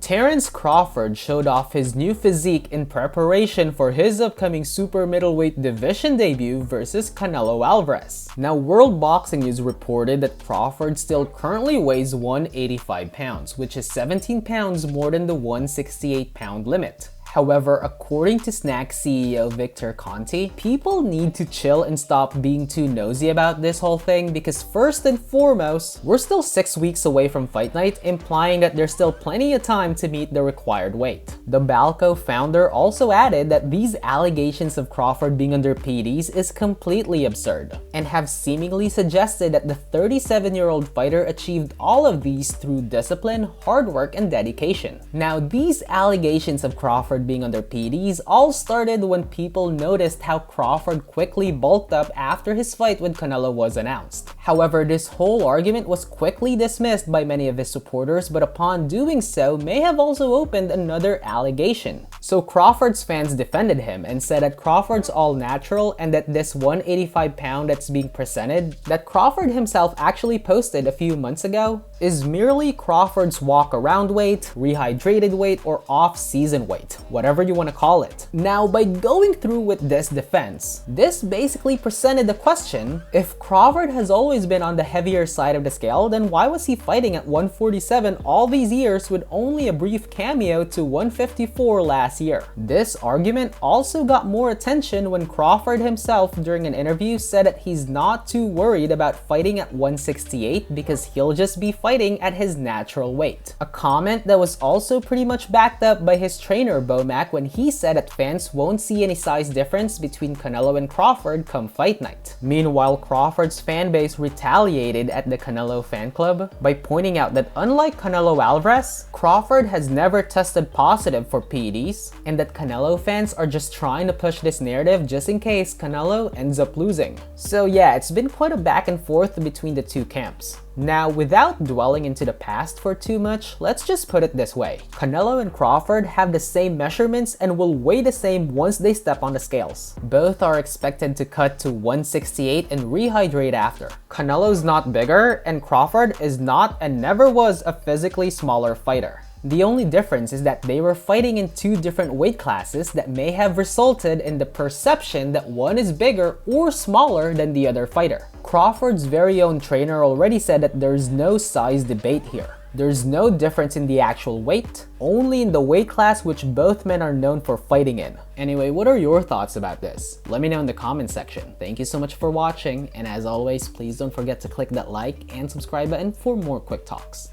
Terence Crawford showed off his new physique in preparation for his upcoming Super Middleweight Division debut versus Canelo Alvarez. Now, World Boxing News reported that Crawford still currently weighs 185 pounds, which is 17 pounds more than the 168-pound limit. However, according to Snack CEO Victor Conti, people need to chill and stop being too nosy about this whole thing because first and foremost, we're still 6 weeks away from fight night, implying that there's still plenty of time to meet the required weight. The Balco founder also added that these allegations of Crawford being under PEDs is completely absurd, and have seemingly suggested that the 37-year-old fighter achieved all of these through discipline, hard work, and dedication. Now, these allegations of Crawford being under PEDs all started when people noticed how Crawford quickly bulked up after his fight with Canelo was announced. However, this whole argument was quickly dismissed by many of his supporters, but upon doing so may have also opened another allegation. So Crawford's fans defended him and said that Crawford's all natural and that this 185-pound that's being presented, that Crawford himself actually posted a few months ago, is merely Crawford's walk-around weight, rehydrated weight, or off-season weight, whatever you want to call it. Now, by going through with this defense, this basically presented the question, if Crawford has always been on the heavier side of the scale, then why was he fighting at 147 all these years with only a brief cameo to 154 last year? This argument also got more attention when Crawford himself during an interview said that he's not too worried about fighting at 168 because he'll just be fighting at his natural weight. A comment that was also pretty much backed up by his trainer Bomac when he said that fans won't see any size difference between Canelo and Crawford come fight night. Meanwhile, Crawford's fanbase retaliated at the Canelo fan club by pointing out that unlike Canelo Alvarez, Crawford has never tested positive for PEDs, and that Canelo fans are just trying to push this narrative just in case Canelo ends up losing. So yeah, it's been quite a back and forth between the two camps. Now, without dwelling into the past for too much, let's just put it this way. Canelo and Crawford have the same measurements and will weigh the same once they step on the scales. Both are expected to cut to 168 and rehydrate after. Canelo's not bigger, and Crawford is not and never was a physically smaller fighter. The only difference is that they were fighting in two different weight classes that may have resulted in the perception that one is bigger or smaller than the other fighter. Crawford's very own trainer already said that there's no size debate here. There's no difference in the actual weight, only in the weight class which both men are known for fighting in. Anyway, what are your thoughts about this? Let me know in the comment section. Thank you so much for watching, and as always, please don't forget to click that like and subscribe button for more quick talks.